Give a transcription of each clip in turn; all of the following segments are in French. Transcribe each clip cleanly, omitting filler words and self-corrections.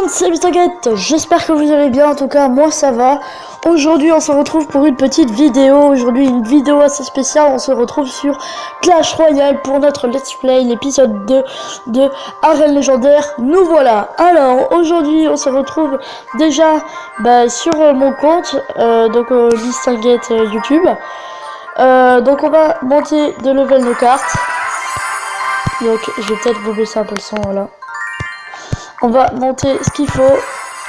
monde, c'est MrGet, j'espère que vous allez bien, en tout cas moi ça va. Aujourd'hui on se retrouve pour une petite vidéo, aujourd'hui une vidéo assez spéciale, on se retrouve sur Clash Royale pour notre Let's Play, l'épisode 2 de Arène Légendaire, nous voilà. Alors aujourd'hui on se retrouve déjà sur mon compte, donc MrGet YouTube. Donc on va monter de level nos cartes, donc je vais peut-être vous baisser un peu le son, voilà. On va monter ce qu'il faut.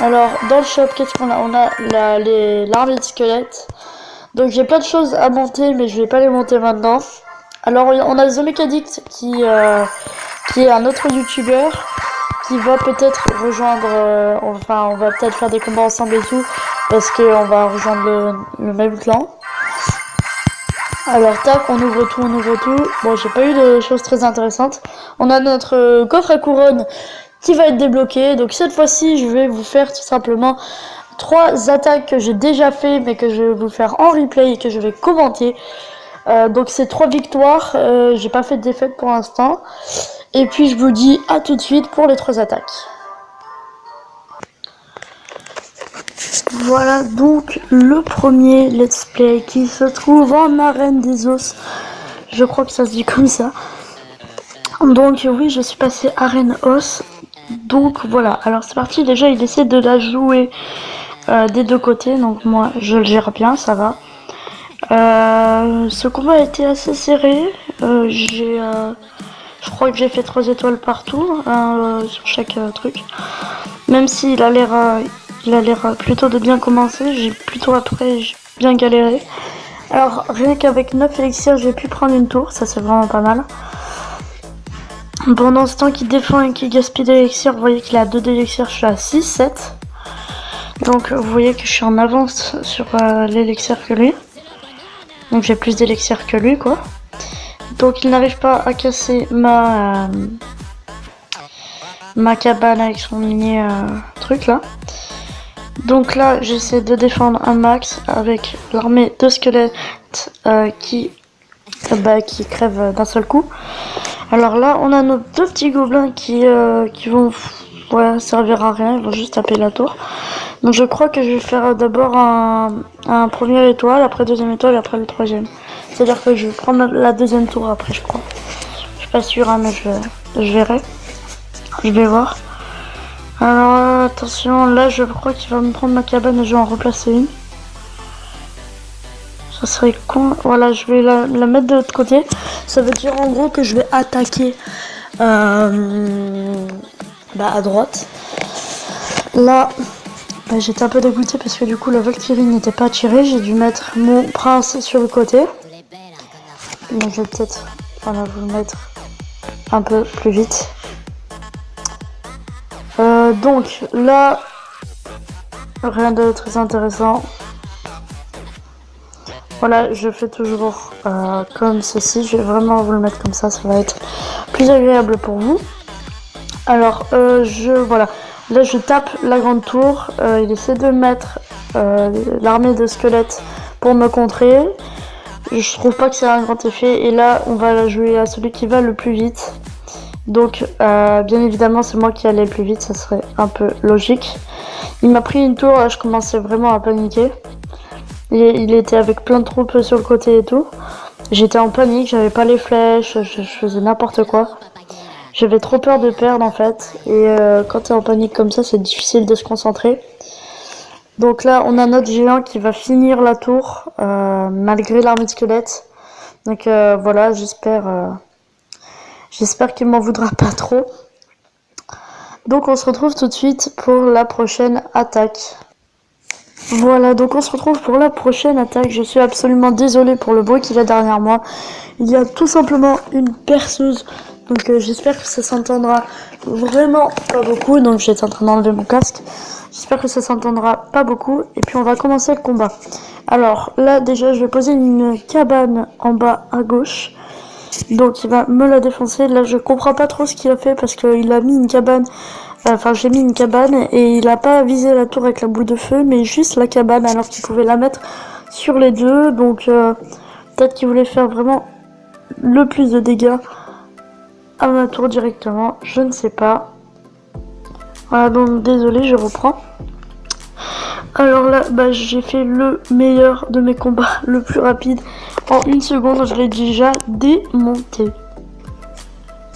Alors dans le shop, qu'est-ce qu'on a? On a l'armée de squelettes. Donc j'ai plein de choses à monter, mais je vais pas les monter maintenant. Alors on a The Mechanics qui est un autre youtubeur qui va peut-être rejoindre, on va peut-être faire des combats ensemble et tout, parce qu'on va rejoindre le même clan. Alors tac, on ouvre tout. Bon, j'ai pas eu de choses très intéressantes. On a notre coffre à couronne qui va être débloqué. Donc cette fois-ci, je vais vous faire tout simplement 3 attaques que j'ai déjà fait, mais que je vais vous faire en replay et que je vais commenter. Donc c'est 3 victoires. J'ai pas fait de défaite pour l'instant. Et puis je vous dis à tout de suite pour les 3 attaques. Voilà donc le premier let's play qui se trouve en arène des os. Je crois que ça se dit comme ça. Donc oui, je suis passé arène os. Donc voilà, alors c'est parti. Déjà il essaie de la jouer des deux côtés. Donc moi je le gère bien, ça va. Ce combat a été assez serré. Je crois que j'ai fait 3 étoiles partout sur chaque truc. Même s'il a l'air plutôt de bien commencer, j'ai plutôt après bien galéré. Alors rien qu'avec 9 élixirs j'ai pu prendre une tour, ça c'est vraiment pas mal. Pendant ce temps qu'il défend et qu'il gaspille d'élixir, vous voyez qu'il a 2 d'élixir, je suis à 6, 7. Donc vous voyez que je suis en avance sur l'élixir que lui. Donc j'ai plus d'élixir que lui quoi. Donc il n'arrive pas à casser ma cabane avec son mini truc là. Donc là j'essaie de défendre un max avec l'armée de squelettes qui crèvent d'un seul coup. Alors là on a nos 2 petits gobelins qui vont servir à rien, ils vont juste taper la tour. Donc je crois que je vais faire d'abord un premier étoile, après 2e étoile et après le 3e. C'est à dire que je vais prendre la 2e tour après, je crois. Je suis pas sûre mais je verrai. Je vais voir. Alors attention, là je crois qu'il va me prendre ma cabane et je vais en replacer une. Ça serait con. Voilà, je vais la mettre de l'autre côté. Ça veut dire en gros que je vais attaquer à droite. Là, j'étais un peu dégoûtée parce que du coup la Valkyrie n'était pas tirée. J'ai dû mettre mon prince sur le côté. Donc je vais peut-être vous le mettre un peu plus vite. Donc là, rien de très intéressant. Voilà, je fais toujours comme ceci. Je vais vraiment vous le mettre comme ça, ça va être plus agréable pour vous. Alors, voilà. Là, je tape la grande tour. Il essaie de mettre l'armée de squelettes pour me contrer. Je trouve pas que c'est un grand effet. Et là, on va la jouer à celui qui va le plus vite. Donc, bien évidemment, c'est moi qui allais le plus vite. Ça serait un peu logique. Il m'a pris une tour. Là, je commençais vraiment à paniquer. Il était avec plein de troupes sur le côté et tout. J'étais en panique, j'avais pas les flèches, je faisais n'importe quoi. J'avais trop peur de perdre en fait. Et quand t'es en panique comme ça, c'est difficile de se concentrer. Donc là, on a notre géant qui va finir la tour, malgré l'armée de squelettes. Donc voilà, j'espère qu'il m'en voudra pas trop. Donc on se retrouve tout de suite pour la prochaine attaque. Voilà, donc on se retrouve pour la prochaine attaque. Je suis absolument désolée pour le bruit qu'il y a derrière moi. Il y a tout simplement une perceuse. Donc j'espère que ça s'entendra vraiment pas beaucoup. Donc j'étais en train d'enlever mon casque. J'espère que ça s'entendra pas beaucoup. Et puis on va commencer le combat. Alors là déjà je vais poser une cabane en bas à gauche. Donc il va me la défoncer. Là je comprends pas trop ce qu'il a fait parce qu'il a mis une cabane. Enfin j'ai mis une cabane et il a pas visé la tour avec la boule de feu mais juste la cabane alors qu'il pouvait la mettre sur les deux. Donc peut-être qu'il voulait faire vraiment le plus de dégâts à ma tour directement, je ne sais pas. Voilà, donc désolé, je reprends. Alors là, bah, j'ai fait le meilleur de mes combats, le plus rapide. En 1 seconde, je l'ai déjà démonté.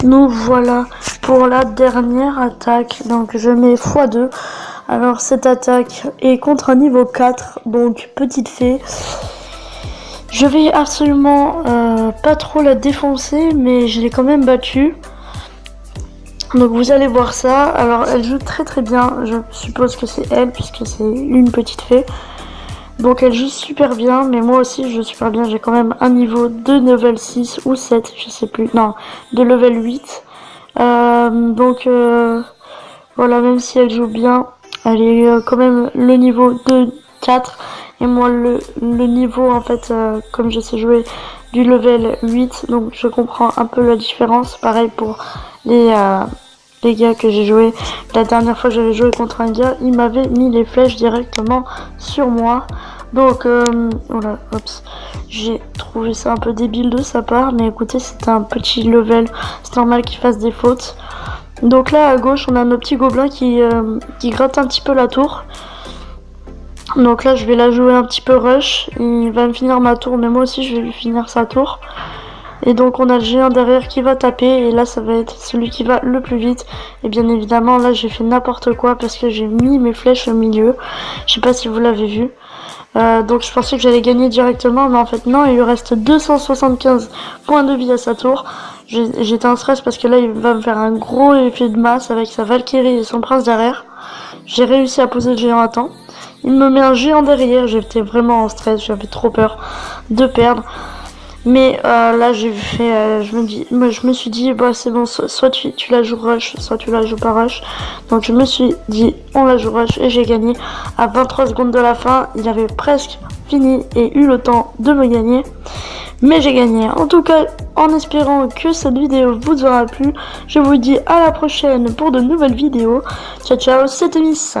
Nous voilà pour la dernière attaque. Donc je mets x2. Alors cette attaque est contre un niveau 4, donc petite fée. Je vais absolument pas trop la défoncer, mais je l'ai quand même battue. Donc vous allez voir ça. Alors elle joue très très bien, je suppose que c'est elle puisque c'est une petite fée. Donc elle joue super bien, mais moi aussi je joue super bien. J'ai quand même un niveau de level 6 ou 7, je sais plus. Non, de level 8. Donc voilà, même si elle joue bien, elle est quand même le niveau de 4. Et moi le niveau en fait, comme je sais jouer du level 8, donc je comprends un peu la différence. Pareil pour les gars que j'ai joué. La dernière fois que j'avais joué contre un gars, il m'avait mis les flèches directement sur moi. Donc voilà, oups, j'ai trouvé ça un peu débile de sa part, mais écoutez, c'était un petit level, c'est normal qu'il fasse des fautes. Donc là à gauche, on a nos petits gobelins qui grattent un petit peu la tour. Donc là je vais la jouer un petit peu rush, il va me finir ma tour, mais moi aussi je vais lui finir sa tour. Et donc on a le géant derrière qui va taper, et là ça va être celui qui va le plus vite. Et bien évidemment là j'ai fait n'importe quoi parce que j'ai mis mes flèches au milieu. Je sais pas si vous l'avez vu. Donc je pensais que j'allais gagner directement, mais en fait non, il lui reste 275 points de vie à sa tour. J'étais en stress parce que là il va me faire un gros effet de masse avec sa Valkyrie et son prince derrière. J'ai réussi à poser le géant à temps. Il me met un géant derrière, j'étais vraiment en stress, j'avais trop peur de perdre. Mais là j'ai fait, je me suis dit bah c'est bon, soit tu la joues rush, soit tu la joues pas rush. Donc je me suis dit on la joue rush et j'ai gagné à 23 secondes de la fin. Il avait presque fini et eu le temps de me gagner, mais j'ai gagné. En tout cas, en espérant que cette vidéo vous aura plu, je vous dis à la prochaine pour de nouvelles vidéos. Ciao ciao, c'était Miss.